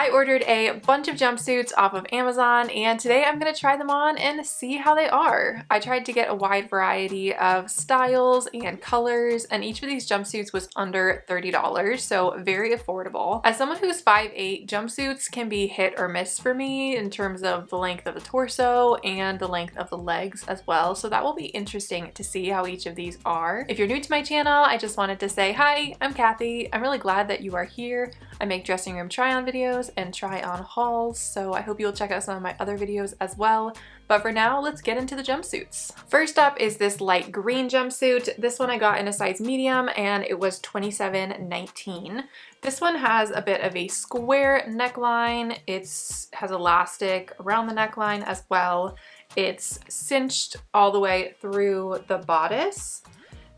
I ordered a bunch of jumpsuits off of Amazon, and today I'm going to try them on and see how they are. I tried to get a wide variety of styles and colors, and each of these jumpsuits was under $30, so very affordable. As someone who's 5'8", jumpsuits can be hit or miss for me in terms of the length of the torso and the length of the legs as well, so that will be interesting to see how each of these are. If you're new to my channel, I just wanted to say hi, I'm Kathy. I'm really glad that you are here. I make dressing room try-on videos and try-on hauls, so I hope you'll check out some of my other videos as well. But for now, let's get into the jumpsuits. First up is this light green jumpsuit. This one I got in a size medium and it was $27.19. This one has a bit of a square neckline. It has elastic around the neckline as well. It's cinched all the way through the bodice.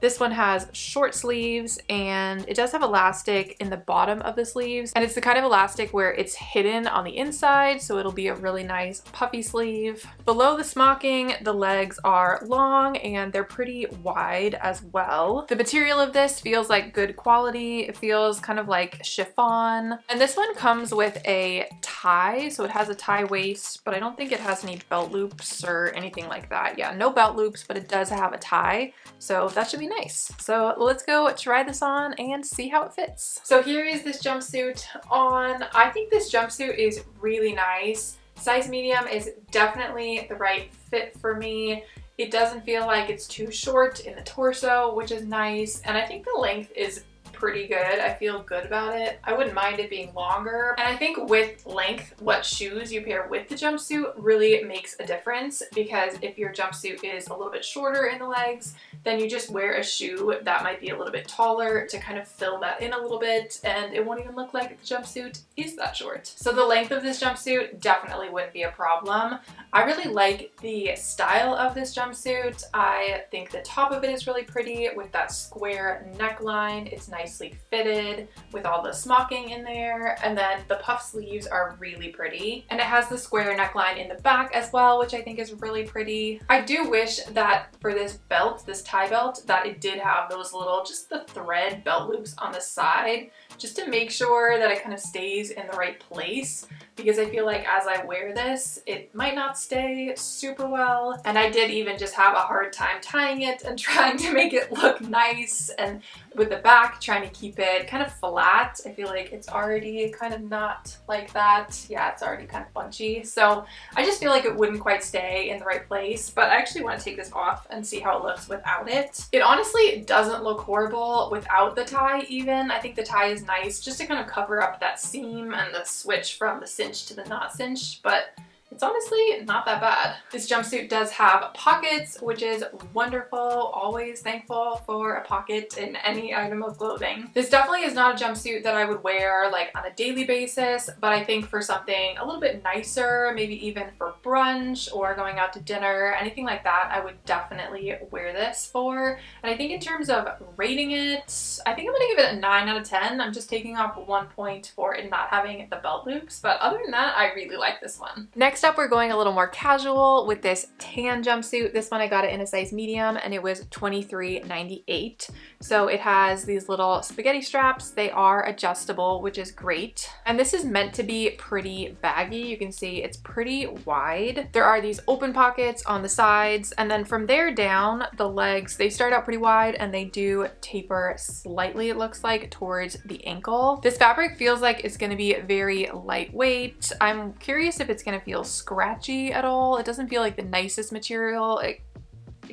This one has short sleeves and it does have elastic in the bottom of the sleeves, and it's the kind of elastic where it's hidden on the inside, so it'll be a really nice puffy sleeve. Below the smocking, the legs are long and they're pretty wide as well. The material of this feels like good quality. It feels kind of like chiffon. And this one comes with a tie, so it has a tie waist, but I don't think it has any belt loops or anything like that. Yeah, no belt loops, but it does have a tie, so that should be nice. So let's go try this on and see how it fits. So here is this jumpsuit on. I think this jumpsuit is really nice. Size medium is definitely the right fit for me. It doesn't feel like it's too short in the torso, which is nice. And I think the length is pretty good. I feel good about it. I wouldn't mind it being longer. And I think with length, what shoes you pair with the jumpsuit really makes a difference, because if your jumpsuit is a little bit shorter in the legs, then you just wear a shoe that might be a little bit taller to kind of fill that in a little bit, and it won't even look like the jumpsuit is that short. So the length of this jumpsuit definitely wouldn't be a problem. I really like the style of this jumpsuit. I think the top of it is really pretty with that square neckline. It's nicely fitted with all the smocking in there, and then the puff sleeves are really pretty. And it has the square neckline in the back as well, which I think is really pretty. I do wish that for this belt, this tie belt, that it did have those little, just the thread belt loops on the side, just to make sure that it kind of stays in the right place, because I feel like as I wear this, it might not stay super well. And I did even just have a hard time tying it and trying to make it look nice, and with the back, trying to keep it kind of flat. I feel like it's already kind of not like that. Yeah, it's already kind of bunchy. So I just feel like it wouldn't quite stay in the right place, but I actually want to take this off and see how it looks without it. It honestly doesn't look horrible without the tie even. I think the tie is nice just to kind of cover up that seam and the switch from the cinched to the not cinched, but it's honestly not that bad. This jumpsuit does have pockets, which is wonderful. Always thankful for a pocket in any item of clothing. This definitely is not a jumpsuit that I would wear like on a daily basis, but I think for something a little bit nicer, maybe even for brunch or going out to dinner, anything like that, I would definitely wear this for. And I think in terms of rating it, I think I'm gonna give it a 9 out of 10. I'm just taking off 1 point for it not having the belt loops, but other than that, I really like this one. Next up, we're going a little more casual with this tan jumpsuit. This one I got it in a size medium and it was $23.98. So it has these little spaghetti straps. They are adjustable, which is great. And this is meant to be pretty baggy. You can see it's pretty wide. There are these open pockets on the sides, and then from there down, the legs, they start out pretty wide and they do taper slightly, it looks like, towards the ankle. This fabric feels like it's going to be very lightweight. I'm curious if it's going to feel scratchy at all. It doesn't feel like the nicest material. It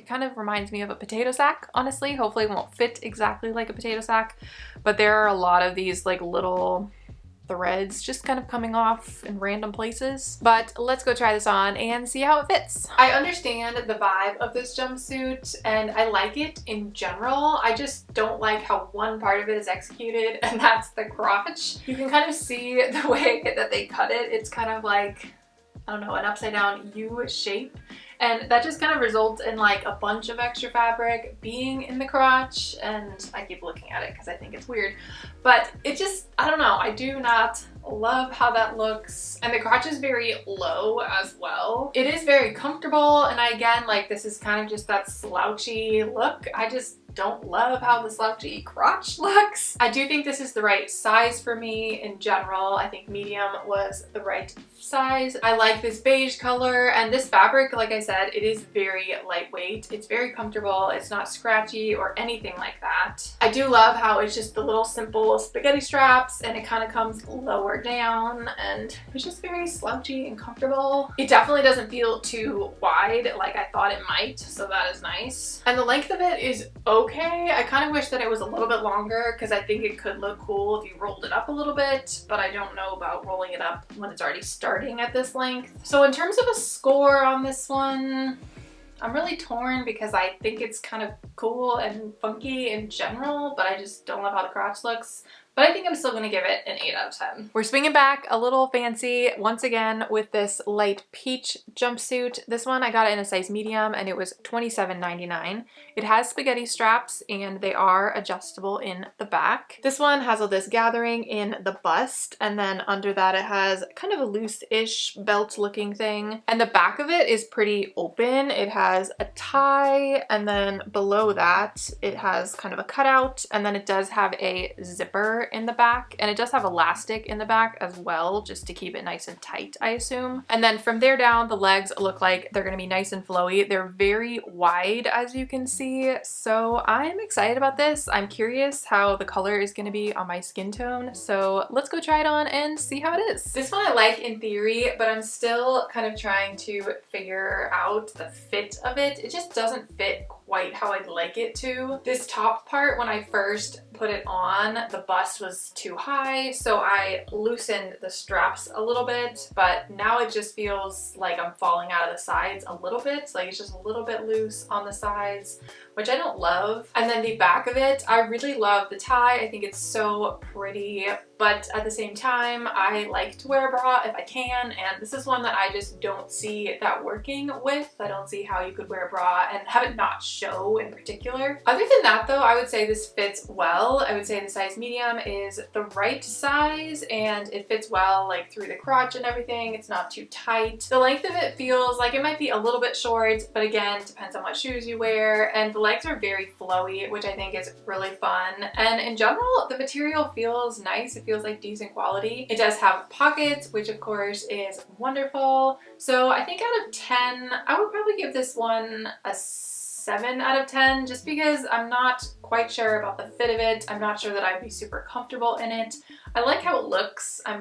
kind of reminds me of a potato sack, honestly. Hopefully it won't fit exactly like a potato sack, but there are a lot of these like little threads just kind of coming off in random places. But let's go try this on and see how it fits. I understand the vibe of this jumpsuit and I like it in general. I just don't like how one part of it is executed, and that's the crotch. You can kind of see the way that they cut it. It's kind of like, I don't know, an upside down U shape. And that just kind of results in like a bunch of extra fabric being in the crotch, and I keep looking at it because I think it's weird. But it just, I don't know, I do not love how that looks. And the crotch is very low as well. It is very comfortable, and again, like, this is kind of just that slouchy look. I just don't love how the slouchy crotch looks. I do think this is the right size for me in general. I think medium was the right size. I like this beige color, and this fabric, like I said, it is very lightweight. It's very comfortable. It's not scratchy or anything like that. I do love how it's just the little simple spaghetti straps, and it kind of comes lower down, and it's just very slouchy and comfortable. It definitely doesn't feel too wide like I thought it might, so that is nice. And the length of it is okay. I kind of wish that it was a little bit longer because I think it could look cool if you rolled it up a little bit, but I don't know about rolling it up when it's already starting at this length. So in terms of a score on this one, I'm really torn because I think it's kind of cool and funky in general, but I just don't love how the crotch looks. But I think I'm still gonna give it an 8 out of 10. We're swinging back a little fancy once again with this light peach jumpsuit. This one I got it in a size medium and it was $27.99. It has spaghetti straps and they are adjustable in the back. This one has all this gathering in the bust, and then under that it has kind of a loose-ish belt looking thing. And the back of it is pretty open. It has a tie, and then below that it has kind of a cutout, and then it does have a zipper in the back, and it does have elastic in the back as well, just to keep it nice and tight, I assume. And then from there down, the legs look like they're gonna be nice and flowy. They're very wide, as you can see, so I'm excited about this. I'm curious how the color is gonna be on my skin tone, so let's go try it on and see how it is. This one I like in theory, but I'm still kind of trying to figure out the fit of it. It just doesn't fit quite how I'd like it to. This top part, when I first put it on, the bust was too high, so I loosened the straps a little bit, but now it just feels like I'm falling out of the sides a little bit. Like it's just a little bit loose on the sides, which I don't love. And then the back of it, I really love the tie. I think it's so pretty, but at the same time, I like to wear a bra if I can, and this is one that I just don't see that working with. I don't see how you could wear a bra and have it not show in particular. Other than that though, I would say this fits well. I would say the size medium is the right size, and it fits well like through the crotch and everything. It's not too tight. The length of it feels like it might be a little bit short, but again, depends on what shoes you wear, and the legs are very flowy, which I think is really fun. And in general, the material feels nice. It feels like decent quality. It does have pockets, which of course is wonderful. So I think out of 10, I would probably give this one a 7 out of 10, just because I'm not quite sure about the fit of it. I'm not sure that I'd be super comfortable in it. I like how it looks. I'm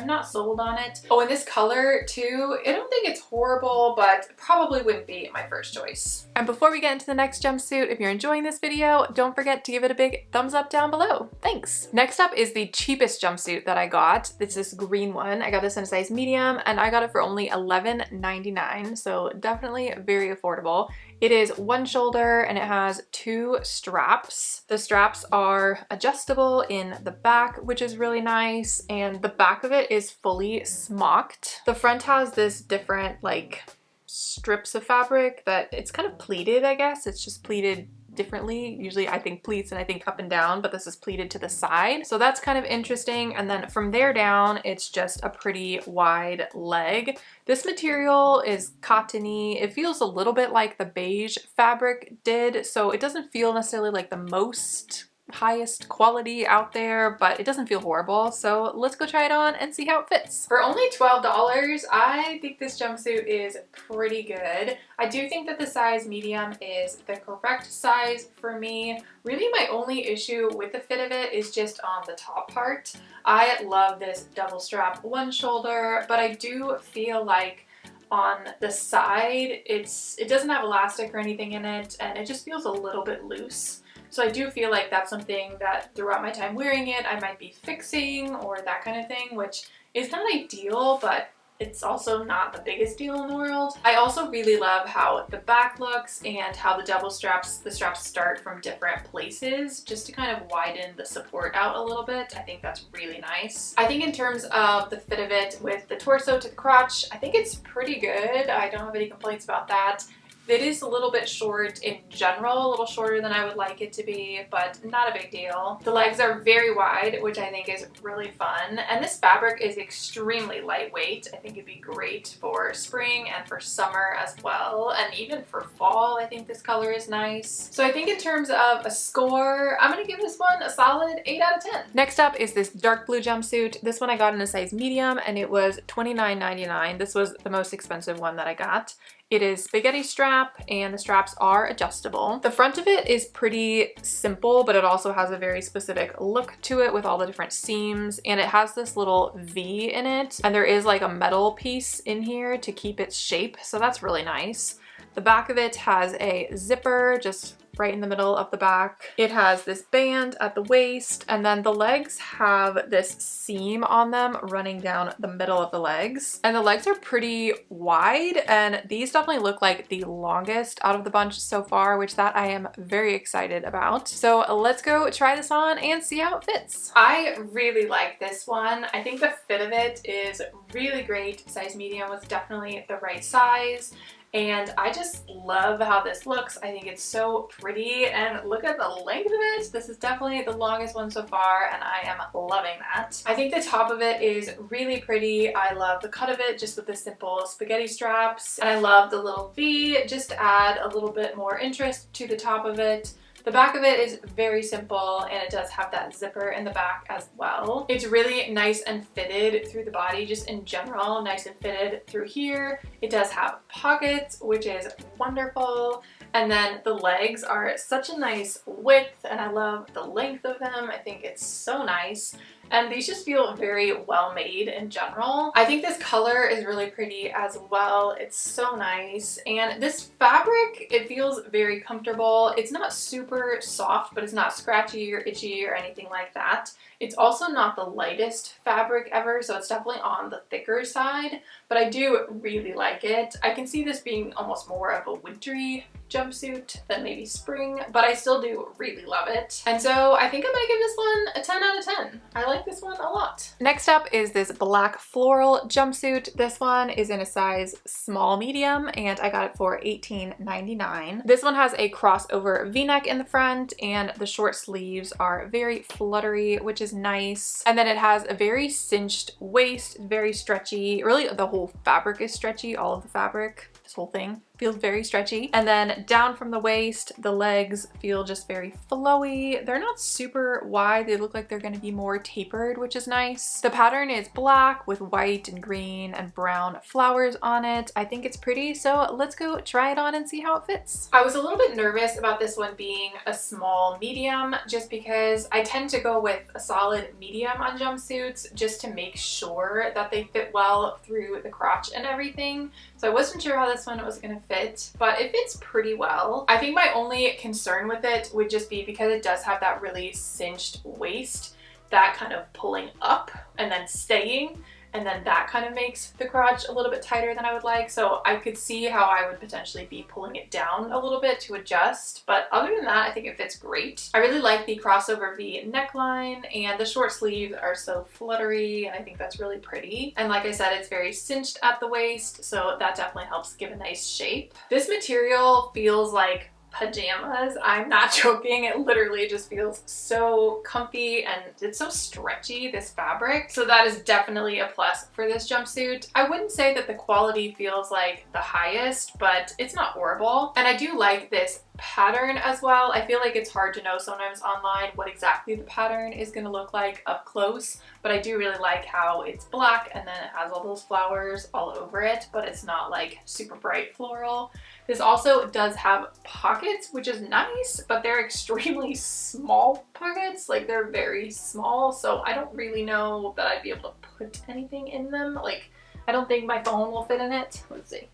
not sold on it. Oh, and this color too, I don't think it's horrible, but probably wouldn't be my first choice. And before we get into the next jumpsuit, if you're enjoying this video, don't forget to give it a big thumbs up down below. Thanks. Next up is the cheapest jumpsuit that I got. It's this green one. I got this in a size medium, and I got it for only $11.99, so definitely very affordable. It is one shoulder and it has 2 straps. The straps are adjustable in the back, which is really nice, and the back of it is fully smocked. The front has this different like strips of fabric that it's kind of pleated, I guess. It's just pleated differently. Usually I think pleats and I think up and down, but this is pleated to the side. So that's kind of interesting. And then from there down, it's just a pretty wide leg. This material is cottony. It feels a little bit like the beige fabric did. So it doesn't feel necessarily like the most highest quality out there, but it doesn't feel horrible. So let's go try it on and see how it fits. For only $12, I think this jumpsuit is pretty good. I do think that the size medium is the correct size for me. Really my only issue with the fit of it is just on the top part. I love this double strap one shoulder, but I do feel like on the side it doesn't have elastic or anything in it, and it just feels a little bit loose. So I do feel like that's something that throughout my time wearing it, I might be fixing or that kind of thing, which is not ideal, but it's also not the biggest deal in the world. I also really love how the back looks and how the straps start from different places just to kind of widen the support out a little bit. I think that's really nice. I think in terms of the fit of it with the torso to the crotch, I think it's pretty good. I don't have any complaints about that. It is a little bit short in general, a little shorter than I would like it to be, but not a big deal. The legs are very wide, which I think is really fun. And this fabric is extremely lightweight. I think it'd be great for spring and for summer as well. And even for fall, I think this color is nice. So I think in terms of a score, I'm gonna give this one a solid 8 out of 10. Next up is this dark blue jumpsuit. This one I got in a size medium and it was $29.99. This was the most expensive one that I got. It is spaghetti strap and the straps are adjustable. The front of it is pretty simple, but it also has a very specific look to it with all the different seams, and it has this little V in it, and there is like a metal piece in here to keep its shape, so that's really nice. The back of it has a zipper just right in the middle of the back. It has this band at the waist, and then the legs have this seam on them running down the middle of the legs. And the legs are pretty wide, and these definitely look like the longest out of the bunch so far, which that I am very excited about. So let's go try this on and see how it fits. I really like this one. I think the fit of it is really great. Size medium was definitely the right size. And I just love how this looks. I think it's so pretty, and look at the length of it. This is definitely the longest one so far, and I am loving that. I think the top of it is really pretty. I love the cut of it just with the simple spaghetti straps, and I love the little V just to add a little bit more interest to the top of it. The back of it is very simple, and it does have that zipper in the back as well. It's really nice and fitted through the body, just in general, nice and fitted through here. It does have pockets, which is wonderful. And then the legs are such a nice width, and I love the length of them. I think it's so nice. And these just feel very well made in general. I think this color is really pretty as well. It's so nice. And this fabric, it feels very comfortable. It's not super soft, but it's not scratchy or itchy or anything like that. It's also not the lightest fabric ever, so it's definitely on the thicker side, but I do really like it. I can see this being almost more of a wintry jumpsuit than maybe spring, but I still do really love it. And so I think I'm gonna give this one a 10 out of 10. I like this one a lot. Next up is this black floral jumpsuit. This one is in a size small medium, and I got it for $18.99. This one has a crossover V-neck in the front, and the short sleeves are very fluttery, which is nice. And then it has a very cinched waist, very stretchy. Really, the whole fabric is stretchy, all of the fabric. This whole thing feels very stretchy. And then down from the waist, the legs feel just very flowy. They're not super wide. They look like they're gonna be more tapered, which is nice. The pattern is black with white and green and brown flowers on it. I think it's pretty, so let's go try it on and see how it fits. I was a little bit nervous about this one being a small medium, just because I tend to go with a solid medium on jumpsuits just to make sure that they fit well through the crotch and everything. So I wasn't sure how this one was gonna fit, but it fits pretty well. I think my only concern with it would just be because it does have that really cinched waist, that kind of pulling up and then staying, and then that kind of makes the crotch a little bit tighter than I would like. So I could see how I would potentially be pulling it down a little bit to adjust, but other than that, I think it fits great. I really like the crossover V neckline, and the short sleeves are so fluttery, and I think that's really pretty. And like I said, it's very cinched at the waist, so that definitely helps give a nice shape. This material feels like pajamas. I'm not joking. It literally just feels so comfy, and it's so stretchy, this fabric. So that is definitely a plus for this jumpsuit. I wouldn't say that the quality feels like the highest, but it's not horrible. And I do like this pattern as well. I feel like it's hard to know sometimes online what exactly the pattern is going to look like up close, but I do really like how it's black and then it has all those flowers all over it, but it's not like super bright floral. This also does have pockets, which is nice, but they're extremely small pockets. Like, they're very small, so I don't really know that I'd be able to put anything in them. Like, I don't think my phone will fit in it. Let's see.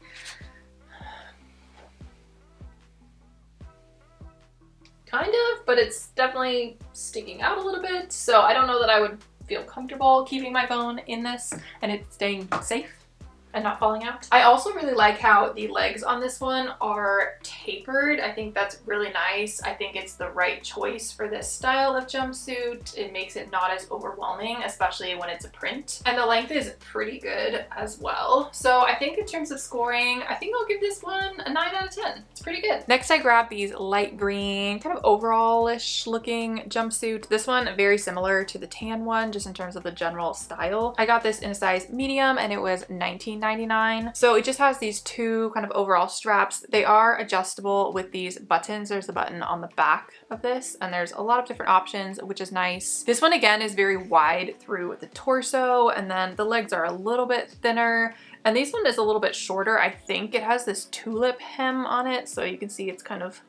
Kind of, but it's definitely sticking out a little bit, so I don't know that I would feel comfortable keeping my phone in this and it's staying safe. and not falling out. I also really like how the legs on this one are tapered. I think that's really nice. I think it's the right choice for this style of jumpsuit. It makes it not as overwhelming, especially when it's a print. And the length is pretty good as well. So I think in terms of scoring, I think I'll give this one a 9 out of 10. It's pretty good. Next, I grabbed these light green, kind of overall-ish looking jumpsuit. This one very similar to the tan one, just in terms of the general style. I got this in a size medium and it was $19.99. So it just has these two kind of overall straps. They are adjustable with these buttons. There's a button on the back of this and there's a lot of different options, which is nice. This one again is very wide through the torso, and then the legs are a little bit thinner. And this one is a little bit shorter. I think it has this tulip hem on it, so you can see it's kind of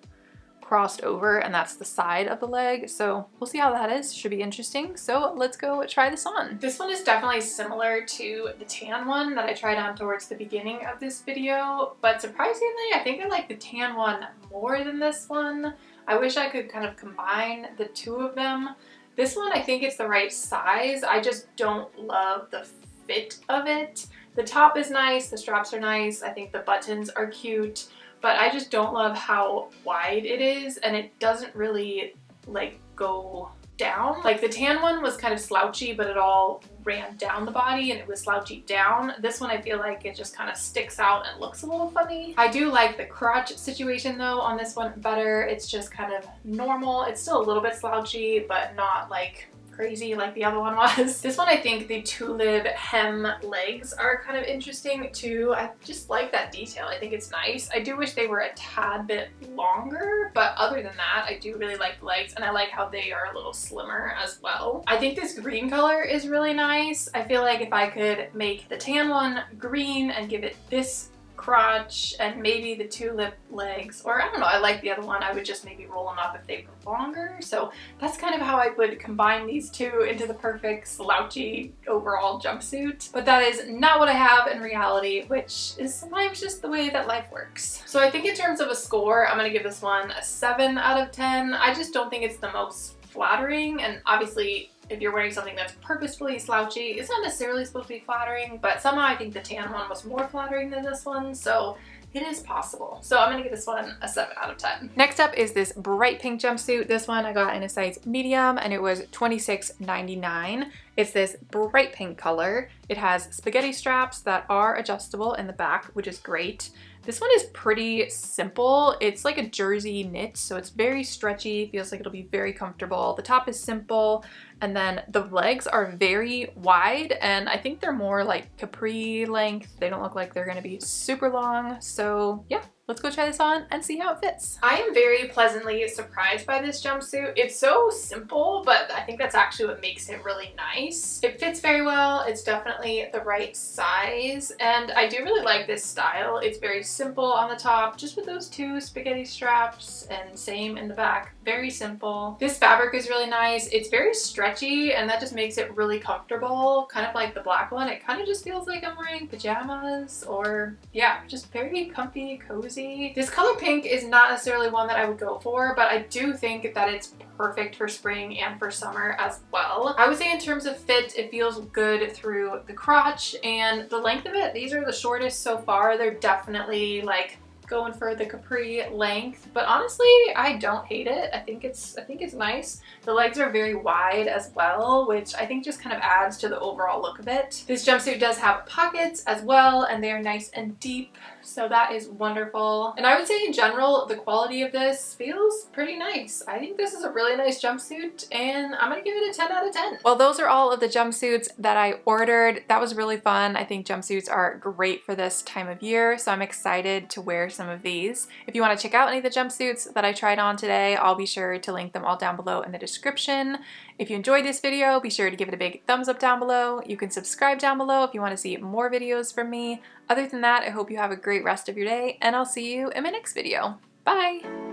crossed over, and that's the side of the leg. So we'll see how that is. Should be interesting. So let's go try this on. This one is definitely similar to the tan one that I tried on towards the beginning of this video, but surprisingly, I think I like the tan one more than this one. I wish I could kind of combine the two of them. This one, I think it's the right size. I just don't love the fit of it. The top is nice, the straps are nice, I think the buttons are cute, but I just don't love how wide it is, and it doesn't really like go down. Like the tan one was kind of slouchy, but it all ran down the body and it was slouchy down. This one I feel like it just kind of sticks out and looks a little funny. I do like the crotch situation though on this one better. It's just kind of normal. It's still a little bit slouchy, but not like crazy like the other one was. This one, I think the tulip hem legs are kind of interesting too. I just like that detail. I think it's nice. I do wish they were a tad bit longer, but other than that, I do really like the legs, and I like how they are a little slimmer as well. I think this green color is really nice. I feel like if I could make the tan one green and give it this crotch and maybe the tulip legs, or I don't know, I like the other one, I would just maybe roll them up if they were longer. So that's kind of how I would combine these two into the perfect slouchy overall jumpsuit. But that is not what I have in reality, which is sometimes just the way that life works. So I think in terms of a score, I'm gonna give this one a 7 out of 10. I just don't think it's the most flattering, and obviously if you're wearing something that's purposefully slouchy, it's not necessarily supposed to be flattering, but somehow I think the tan one was more flattering than this one, so it is possible. So I'm gonna give this one a 7 out of 10. Next up is this bright pink jumpsuit. This one I got in a size medium and it was $26.99. It's this bright pink color. It has spaghetti straps that are adjustable in the back, which is great. This one is pretty simple. It's like a jersey knit, so it's very stretchy, feels like it'll be very comfortable. The top is simple, and then the legs are very wide, and I think they're more like capri length. They don't look like they're gonna be super long, so yeah. Let's go try this on and see how it fits. I am very pleasantly surprised by this jumpsuit. It's so simple, but I think that's actually what makes it really nice. It fits very well. It's definitely the right size, and I do really like this style. It's very simple on the top, just with those two spaghetti straps, and same in the back. Very simple. This fabric is really nice. It's very stretchy, and that just makes it really comfortable, kind of like the black one. It kind of just feels like I'm wearing pajamas, or yeah, just very comfy, cozy. This color pink is not necessarily one that I would go for, but I do think that it's perfect for spring and for summer as well. I would say in terms of fit, it feels good through the crotch, and the length of it, these are the shortest so far. They're definitely like going for the capri length, but honestly I don't hate it. I think it's nice. The legs are very wide as well, which I think just kind of adds to the overall look of it. This jumpsuit does have pockets as well, and they are nice and deep, so that is wonderful. And I would say in general, the quality of this feels pretty nice. I think this is a really nice jumpsuit, and I'm gonna give it a 10 out of 10. Well, those are all of the jumpsuits that I ordered. That was really fun. I think jumpsuits are great for this time of year, so I'm excited to wear some of these. If you want to check out any of the jumpsuits that I tried on today, I'll be sure to link them all down below in the description. If you enjoyed this video, be sure to give it a big thumbs up down below. You can subscribe down below if you want to see more videos from me. Other than that, I hope you have a great rest of your day, and I'll see you in my next video. Bye!